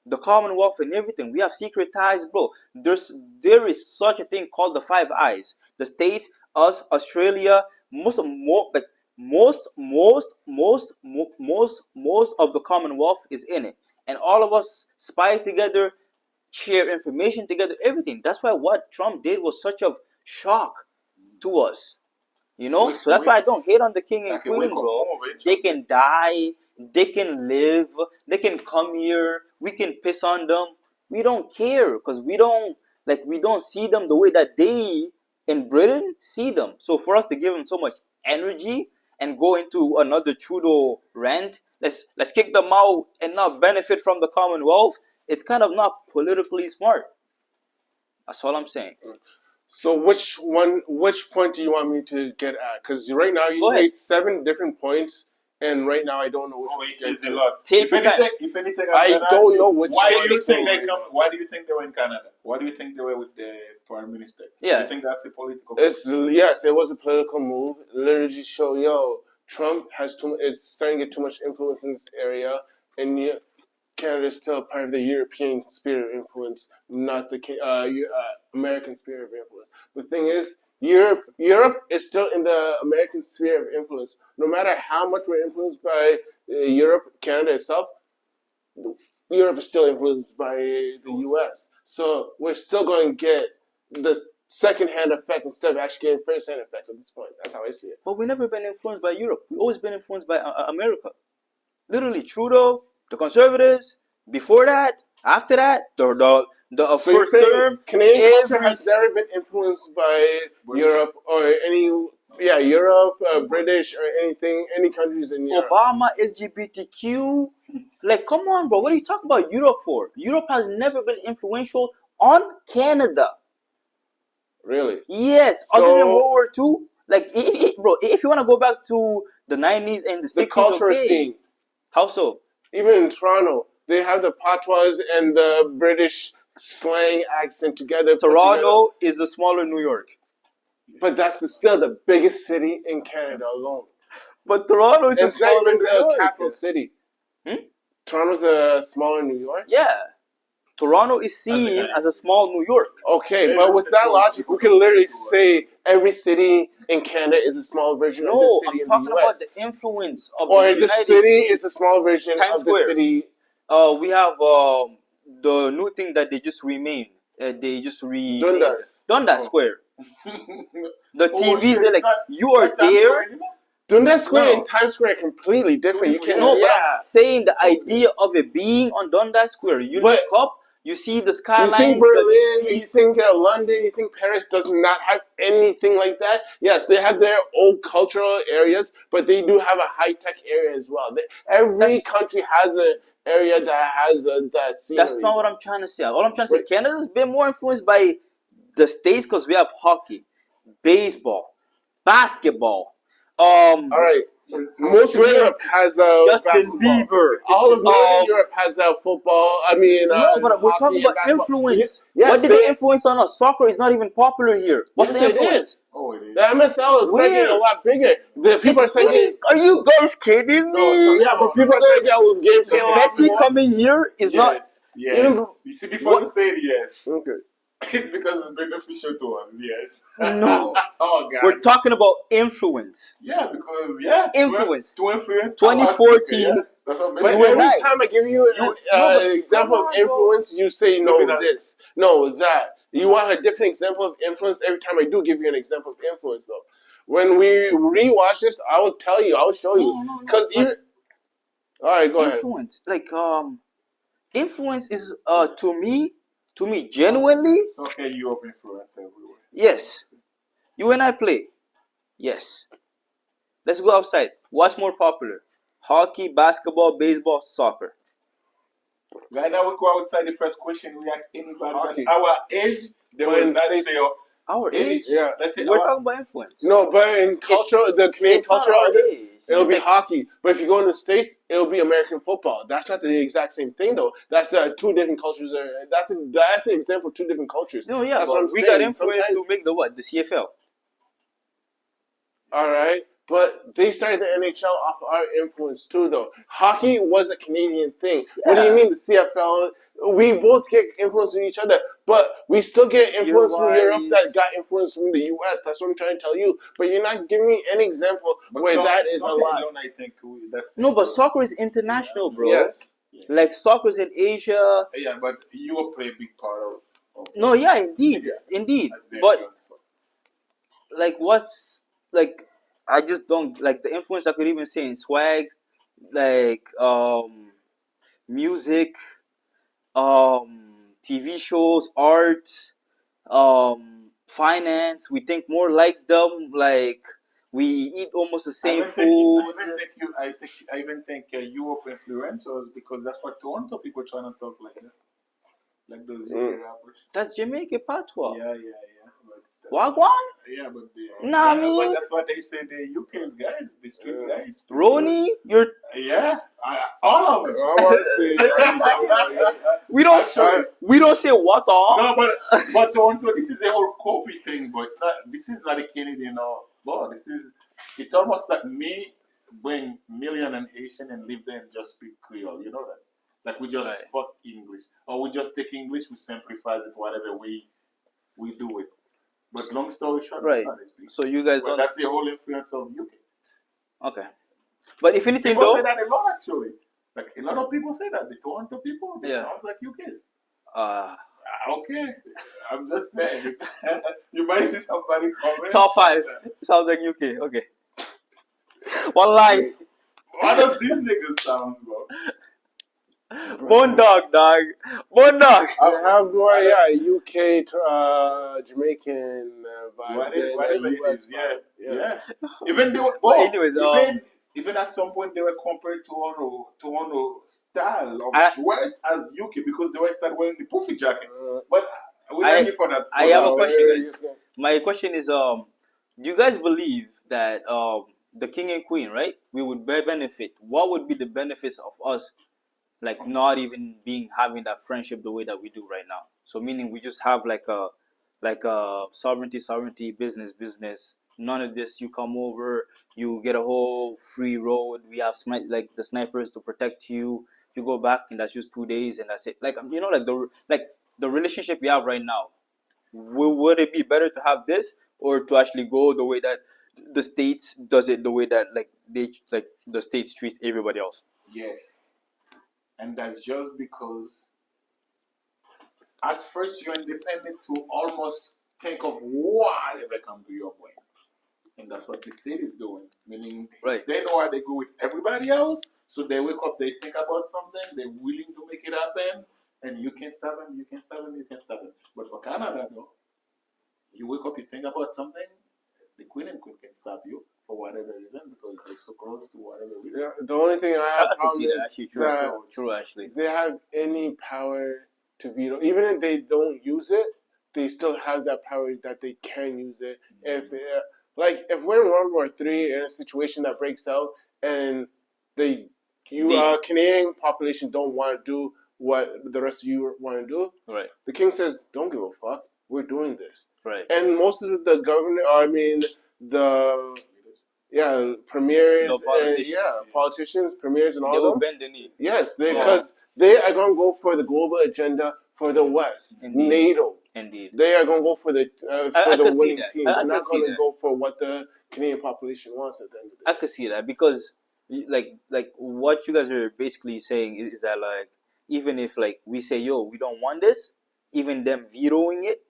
The Commonwealth and everything. We have secret ties, bro. There is such a thing called the Five Eyes. The States, us, Australia, most of the Commonwealth is in it. And all of us spy together, share information together, everything. That's why what Trump did was such a shock to us. You know? So that's why I don't hate on the king and queen, bro. They can die, they can live, they can come here, we can piss on them. We don't care, because we don't see them the way that they in Britain see them. So for us to give them so much energy and go into another Trudeau rant, let's kick them out and not benefit from the Commonwealth, it's kind of not politically smart. That's all I'm saying. So which point do you want me to get at? Because right now you made 7 different points, and right now I don't know which one to get to. If anything, I don't know which why one. Do you think they come? Why do you think they were in Canada? Why do you think they were with the Prime Minister? Yeah. Do you think that's a political move? Yes, it was a political move. Literally show, Trump is starting to get too much influence in this area, and Canada is still part of the European sphere of influence, not the American sphere of influence. The thing is, Europe is still in the American sphere of influence. No matter how much we're influenced by Canada itself, Europe is still influenced by the U.S. So we're still going to get the second-hand effect instead of actually getting first-hand effect at this point. That's how I see it. But we've never been influenced by Europe. We've always been influenced by America. Literally, Trudeau, the Conservatives, before that, after that, the first term. Canadian culture has never been influenced by Europe or Europe, British or any countries in Europe. Obama, LGBTQ. Like, come on, bro. What are you talking about Europe for? Europe has never been influential on Canada. Really? Yes. Other than World War II. Like, if you want to go back to the 90s and the 60s, the culture scene. How so? Even in Toronto, they have the patois and the British slang accent together. Toronto is the smaller New York. But that's still the biggest city in Canada alone. But Toronto is the smaller New York. It's not even the capital city. Toronto's the smaller New York? Yeah. Toronto is seen as a small New York. Okay, Maybe but with it's a that small logic, we people can literally to say every city in Canada is a small version of the No, city I'm in talking the about US. the influence of Or the the United city States. is a small version Times of the Square. city. We have the new thing that they just renamed. Dundas. Dundas Oh. Square. The Oh, TVs, shit, they're like, it's not- you it's are not Times there. Square anymore? Dundas Square No. and Times Square are completely different. You can Yeah. No, but yeah. I'm saying the idea of it being on Dundas Square. You But- look up, you see the You skyline. think Berlin, you think London, you think Paris does not have anything like that? Yes, they have their old cultural areas, but they do have a high-tech area as well. Every That's- country has an area that has that scenery. That's not what I'm trying to say. All I'm trying to say, But- Canada's been more influenced by the States because we have hockey, baseball, basketball. All right. Most of Drake, Europe has Justin basketball. Bieber. All of Northern Um, Europe has football. I mean, No, but we're hockey talking and about basketball. influence. Yes, What did they influence on us? Soccer is not even popular here. What's Yes, the it influence? is. Oh, it is. The MSL is starting to get a Where? lot bigger. The people are saying, Are you guys kidding No, me? so- yeah, but people are saying that games get a lot Messi more. coming here is not. Yes, yes. Even- You see, before What? you say yes, Okay. it's because it's beneficial to us, yes. No. Oh, God. We're talking about influence. Yeah, because, yeah. Influence. To influence. 2014. Yes, that's what I'm But saying. You and every I. time I give you an No, but example come of on, bro. influence, you say no Look at that. this, no that. You want a different example of influence every time I do give you an example of influence, though. When we rewatch this, I will tell you, I will show you. No. Because But even. All right, go ahead. influence, influence is to me, genuinely, It's okay, you have influence everywhere. yes. You and I play, yes. Let's go outside. What's more popular? Hockey, basketball, baseball, soccer. Right now, we go outside. The first question we ask anybody Hockey. that's our age, they But will in not States- say Our age. age? Yeah. Let's say We're our, talking about influence. No, but in culture, the Canadian It's not culture our of it, age. it'll It's be like- hockey. But if you go in the States, it'll be American football. That's not the exact same thing, though. That's two different cultures. That's the example of two different cultures. No, yeah, That's what but I'm we saying. got influence Sometimes- to make the what? The CFL. All right, but they started the NHL off our influence too, though. Hockey was a Canadian thing. What do you Yeah. mean the CFL? We both get influence from each other, but we still get influence from Europe Year-wise. that got influence from the US. That's what I'm trying to tell you. But you're not giving me any example but where so- that is a soccer lie. alone, I think that's No, but influence. soccer is international, bro. Yes. Like soccer's in Asia. Yeah, but you will play a big part of No, yeah, indeed, Yeah. indeed. That's the But influence. like, what's like? I just don't like the influence. I could even say in swag, like music, TV shows, art, finance. We think more like them. Like we eat almost the same food. I even think Europe influencers because that's what Toronto people trying to talk like that. Like those UK rappers. That's Jamaica patois. Yeah. But, Wagwan? yeah, but Nah, yeah, me. but that's what they say. The UK's guys, the street guys. Roni, you're. Yeah, all of them. I want to see. We don't. Actually- We don't say what all. No, but Toronto, this is a whole copy thing, but it's not. This is not a Canadian or law. It's almost like me being million and Haitian and live there and just speak Creole. You know that? Like we just Right. fuck English, or we just take English, we simplify it whatever we do it. But long story short, Right. that's how they speak. So you guys But don't. that's the whole influence of UK. Okay. But if anything, People though. say that a lot actually. Like a lot of people say that the Toronto people, they Yeah. sounds like UK's. Okay, I'm just saying. You might see somebody comment. Top 5 sounds like UK. Okay. One line. What does these niggas sound, bro? Bone dog, dog. Bone dog. I have more, UK, Jamaican vibe. Whatever it US is, yeah. vibe. Yeah. Even they were, But anyways, even at some point they were compared Toronto style of I- dress as UK because they were start wearing the poofy jackets. Uh, But we're I- not here for that. I have a Oh, question, yeah, guys. yes, My question is, do you guys believe that the king and queen, right? We would benefit. What would be the benefits of us, like not even having that friendship the way that we do right now? So meaning we just have like a sovereignty, business. None of this. You come over, you get a whole free road. We have like the snipers to protect you. you go back and that's just 2 days and that's it. Like the relationship we have right now. Would it be better to have this or to actually go the way that the states does it, the way that the states treats everybody else? Yes. And that's just because at first you're independent to almost think of whatever comes to your way. And that's what the state is doing. Meaning they know how they go with everybody else, so they wake up, they think about something, they're willing to make it happen, and you can't stop them, you can't stop them, you can't stop them. But for Canada, though, you wake up, you think about something, the Queen and Queen can stop you for whatever reason because they're so close to whatever reason. Yeah, the only thing I have problem is that true, actually. They have any power to veto. Even if they don't use it, they still have that power that they can use it. If we're in World War III in a situation that breaks out and the Canadian population don't want to do what the rest of you want to do, right? The king says, "Don't give a fuck. We're doing this." Right. And most of the premiers, politicians, premiers, and all they will them. bend the knee. Yes, because they are going to go for the global agenda for the West, NATO. Indeed. They are going to go for the winning team. They're not going to go for what the Canadian population wants at the end of the day. I could see that because, like what you guys are basically saying is that even if we say we don't want this, even them vetoing it,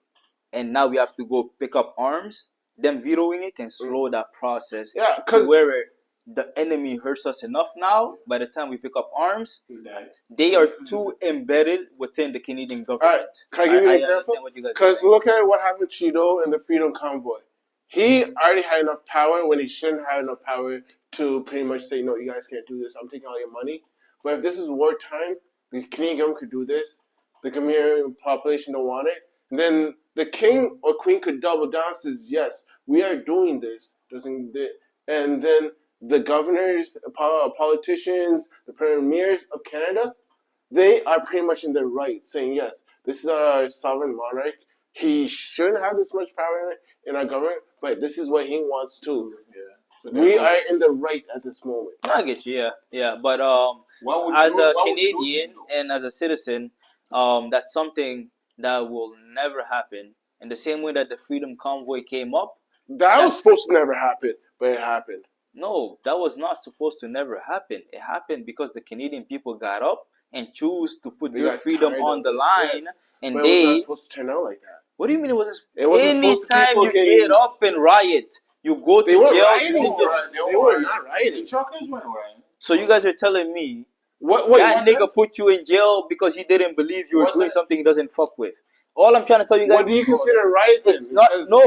and now we have to go pick up arms, them vetoing it can slow that process. Yeah, because where the enemy hurts us enough now, by the time we pick up arms, they are too embedded within the Canadian government. Right. Can I give you an example? Because look at what happened to Trudeau and the Freedom Convoy. He already had enough power when he shouldn't have enough power to pretty much say, no, you guys can't do this. I'm taking all your money. But if this is wartime, the Canadian government could do this. The Canadian population don't want it. And then the king or queen could double down and says, yes, we are doing this. And then the governors, politicians, the premiers of Canada, they are pretty much in their right, saying, yes, this is our sovereign monarch. He shouldn't have this much power in our government, but this is what he wants to. Yeah. So we are in the right at this moment. I get you, yeah. But as a Canadian and as a citizen, that's something that will never happen. In the same way that the Freedom Convoy came up. That was supposed to never happen, but it happened. No, that was not supposed to never happen. It happened because the Canadian people got up and chose to put their freedom on the line. Yes, and but it was not supposed to turn out like that. What do you mean it wasn't? Anytime you get up and riot, you go to jail. They were not rioting. Truckers weren't rioting. So you guys are telling me that nigga put you in jail because he didn't believe you were doing something he doesn't fuck with. All I'm trying to tell you guys. What do you consider rioting? It's not. No.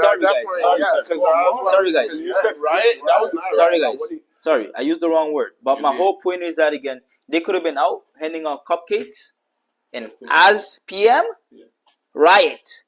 Sorry, guys. Sorry, guys. Because you said riot. That was not. Sorry, guys. Sorry, I used the wrong word. But my whole point is that again, they could have been out handing out cupcakes, and as PM, riot,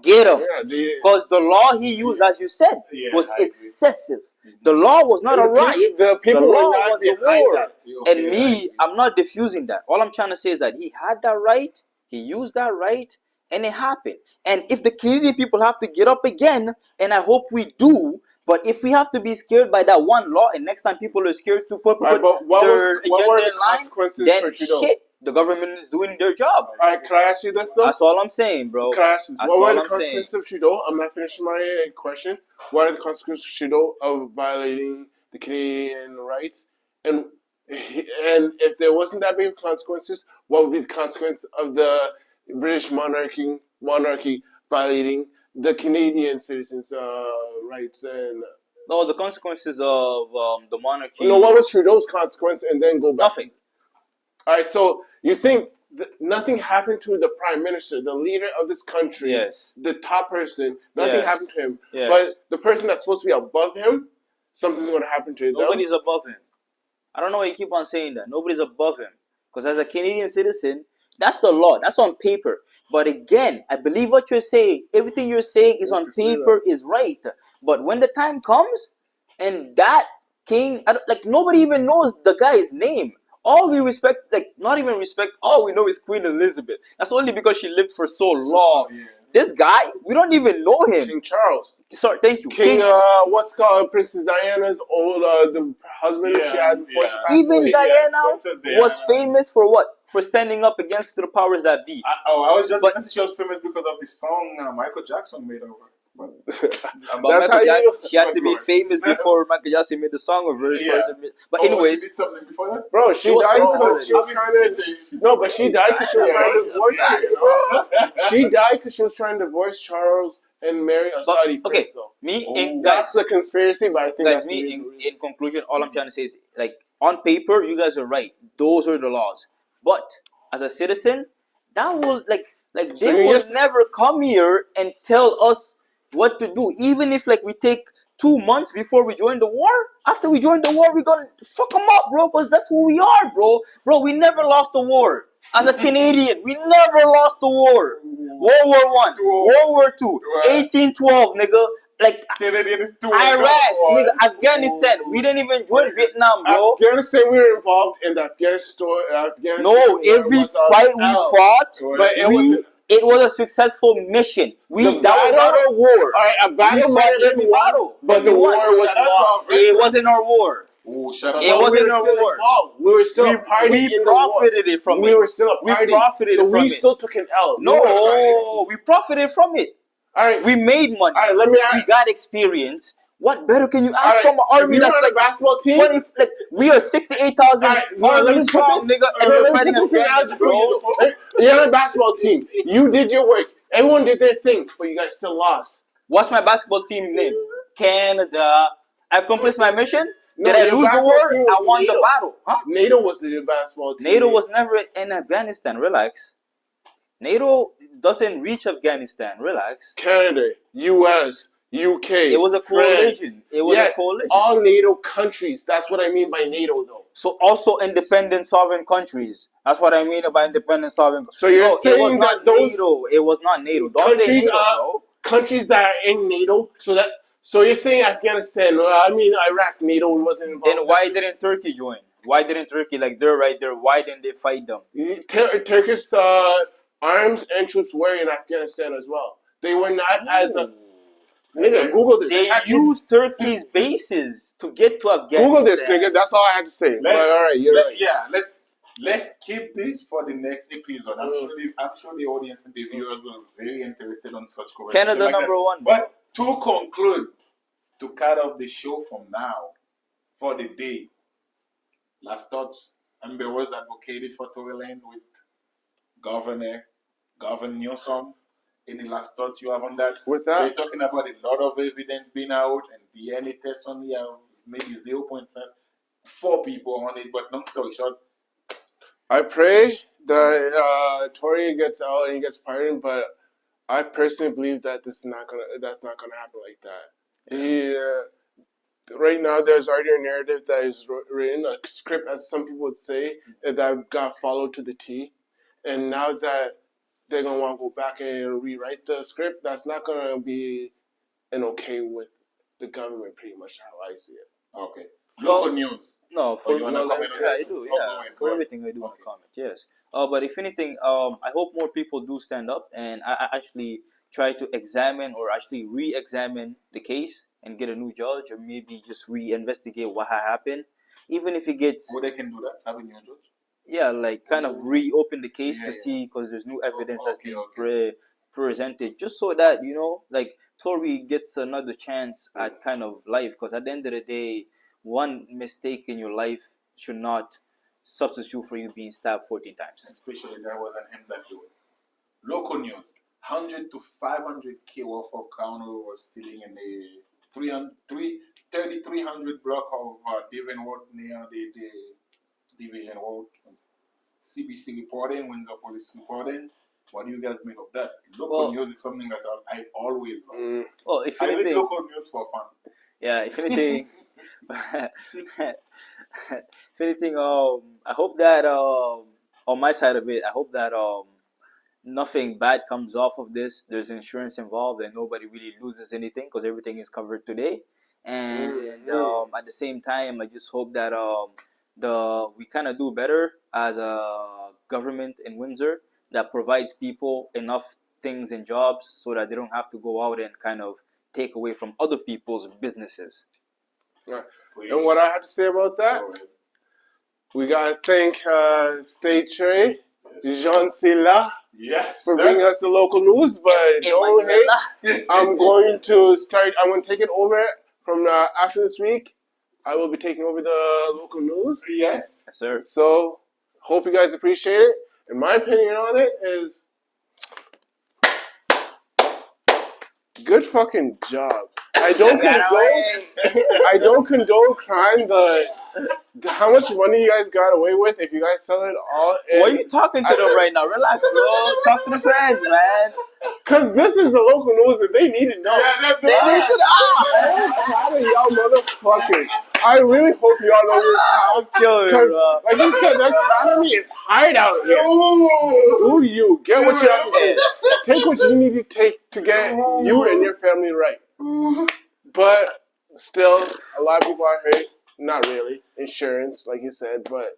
get them. Because the law he used, as you said, was excessive. The law was not a riot. The people were not behind that. And me, I'm not diffusing that. All I'm trying to say is that he had that right. He used that right, and it happened. And if the Canadian people have to get up again, and I hope we do, but if we have to be scared by that one law, and next time people are scared to put what were the consequences then for Trudeau? Shit, the government is doing their job. All right, can I ask you this though? That's all I'm saying, bro. Can I ask you, what were the consequences of Trudeau? I'm not finishing my question. What are the consequences of Trudeau of violating the Canadian rights? And if there wasn't that big of consequences, what would be the consequence of the British monarchy violating the Canadian citizens' rights? And no, the consequences of the monarchy. No, what was Trudeau's consequence? And then go back. Nothing. All right, so you think nothing happened to the prime minister, the leader of this country, the top person? Nothing happened to him, but the person that's supposed to be above him, something's going to happen to them. Nobody's above him. I don't know why you keep on saying that. Nobody's above him. Because as a Canadian citizen, that's the law. That's on paper. But again, I believe what you're saying. Everything you're saying is on paper is right. But when the time comes, and that king, nobody even knows the guy's name. All we respect, not even respect, all we know is Queen Elizabeth. That's only because she lived for so long. This guy, we don't even know him. King Charles. Sorry, thank you. King, what's called Princess Diana's old, the husband she had before she passed Even away. Diana Princess Diana. was famous for what? For standing up against the powers that be. I was just gonna say she was famous because of the song Michael Jackson made of her. But That's how you. She had to be famous before Michael Jackson made the song of her. But anyways, she did something before that. Bro, she was died famous because she was trying to. No, but she died because she was trying to divorce. She died because she was trying to divorce Charles and marry a Saudi prince. Though that's the conspiracy, but I think guys, that's me in conclusion, all I'm trying to say is like on paper, you guys are right. Those are the laws. But as a citizen, that will like So they will never come here and tell us what to do. Even if like we take 2 months before we join the war, after we join the war, we're gonna fuck them up, bro, because that's who we are, bro. Bro, we never lost the war. As a Canadian, we never lost the war. World War One, World War Two, 1812, nigga. Like Iraq, nigga, Afghanistan. We didn't even join Vietnam, bro. Afghanistan, we were involved in the Afghanistan. No, every fight we fought, but it was a successful mission. That was not our war. Alright, a battle We fought every battle, but the war was lost. It wasn't our war. Oh, shut up. It wasn't our war. We were still a party in the war. We profited from it. We were still a party. We profited so from we it. still took an L. No, we profited from it. Alright, we made money. Alright, let me ask. We got experience. What better can you ask from an army that's like basketball team? 20, like we are 68,000 army strong, nigga, and we're fighting against bro. You're on a basketball team. You did your work. Everyone did their thing, but you guys still lost. What's my basketball team name? Canada. I accomplished my mission. No, did I lose the war? I won NATO. the battle. Huh? NATO was the basketball team. NATO was never in Afghanistan. Relax. NATO doesn't reach Afghanistan. Relax. Canada, US, UK. It was a coalition. It was a coalition. All NATO countries. That's what I mean by NATO, though. So also independent sovereign countries. That's what I mean by independent sovereign. So you're saying that those NATO. It was not NATO. Don't countries say NATO, bro. Countries that are in NATO. So you're saying Afghanistan? I mean Iraq. NATO wasn't involved. Then why didn't Turkey join? Why didn't Turkey, like they're right there? Why didn't they fight them? Turkish arms and troops were in Afghanistan as well. They were not as a nigga. Google this. They used Turkey's bases to get to Afghanistan. Google this, nigga. That's all I had to say. All right, you're right. Yeah, let's keep this for the next episode. I'm sure the audience and the viewers will be very interested on such conversation. Canada like number one. But to conclude, to cut off the show from now for the day, last thoughts. Amber was advocated for Tory Lanez with Gavin Newsom. Any last thoughts you have on that? With that, we're talking about a lot of evidence being out, and DNA tests only have maybe 0.4 people on it. But long story short, I pray that Tory gets out and he gets pardoned. But I personally believe that that's not gonna happen like that. Right now, there's already a narrative that is written, a script, as some people would say, that got followed to the T. And now that they're going to want to go back and rewrite the script, that's not going to be an okay with the government, pretty much how I see it. Okay. Local news. No, for I do. Yeah, for everything I do in the comment. Yes. But if anything, I hope more people do stand up and I actually try to examine or actually re-examine the case and get a new judge, or maybe just re-investigate what happened, even if it gets. Well, they can do that. Have a new judge. Yeah, like kind of reopen the case to see, because there's new evidence that's being presented, just so that like Tory gets another chance at kind of life. Because at the end of the day, one mistake in your life should not substitute for you being stabbed 14 times. Especially that wasn't him that do it. Local news: 100 to 500K worth of crown was stealing in the 3300 block of Devon Road near the Division Road. CBC reporting, Windsor Police reporting. What do you guys make of that? Local news is something that I always love. Well, if I anything, read local news for fun. Yeah, if anything, I hope that on my side of it, I hope that nothing bad comes off of this. There's insurance involved and nobody really loses anything because everything is covered today. And at the same time, I just hope that we kind of do better as a government in Windsor that provides people enough things and jobs so that they don't have to go out and kind of take away from other people's businesses. Right. And what I have to say about that, we gotta thank State Trey, Jean Silla, for bringing us the local news. But don't hate. I'm going to take it over from after this week. I will be taking over the local news. Yes, sir. So hope you guys appreciate it. And my opinion on it is, good fucking job. I don't condone crime. How much money you guys got away with if you guys sell it all? Why are you talking to them right now? Relax, bro. Talk to the fans, man. Because this is the local news that they need to know. They need to know. I'm proud of y'all motherfuckers. I really hope y'all know your town. Because, like you said, the economy is hard out here. Do you. Get what you have to do. Take what you need to take to get you and your family right. But still, a lot of people are hurt. Not really. Insurance, like you said, but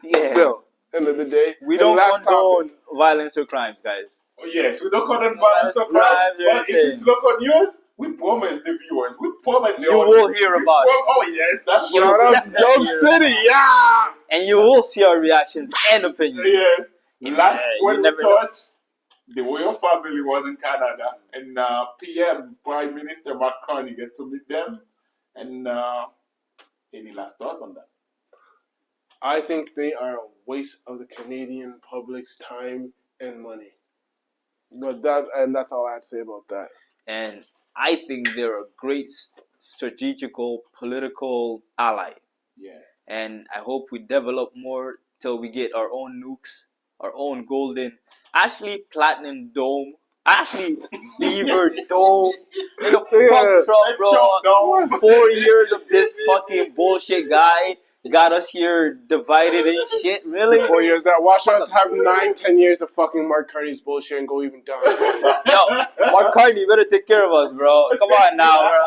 still, end of the day. We don't condone violence or crimes, guys. Oh, yes, we don't condone violence or crimes, but if it's local news, we promise the viewers. We promise the audience. You will hear about it. Oh, yes, that's what Shout out Dub City, yeah! And you will see our reactions and opinions. Yes. Last when we touched, the royal family was in Canada, and PM, Prime Minister Carney, get to meet them, and any last thoughts on that? I think they are a waste of the Canadian public's time and money. But that's all I have to say about that. And I think they're a great strategical, political ally. Yeah. And I hope we develop more till we get our own nukes, our own golden, actually platinum dome, actually beaver dome. Nigga, fuck Trump, bro. 4 years of this fucking bullshit guy got us here divided and shit. Really? 4 years that watch us have 9-10 years of fucking Mark Carney's bullshit and go even down. Yo, Mark Carney, you better take care of us, bro. Come on now, bro.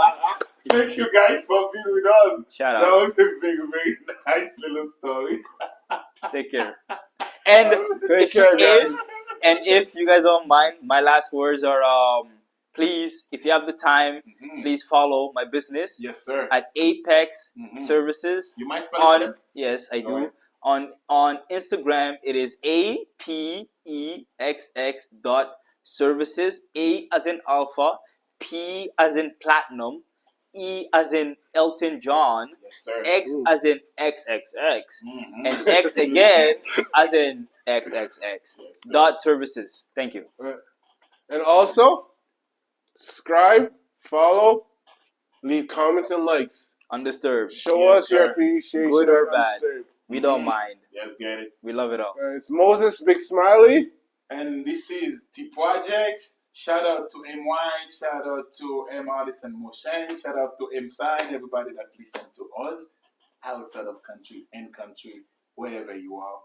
Thank you guys for being with us. Shout out. That was a very nice little story. Take care. And if you guys don't mind, my last words are please, if you have the time, please follow my business. Yes, sir. At Apex Services. You might spell it? Yes, I do. On Instagram, it is APEXX.services. A as in alpha, P as in platinum, E as in Elton John, yes, sir. X as in XXX, and X again as in XXX. Yes, dot services. Thank you. And also, subscribe, follow, leave comments and likes. Undisturbed. Show us your appreciation. Good or bad. We don't mind. Yes, get it. We love it all. It's Moses Big Smiley. And this is the project. Shout out to MY, shout out to M Artist and Moshen, shout out to M Sign, everybody that listen to us outside of country, in country, wherever you are.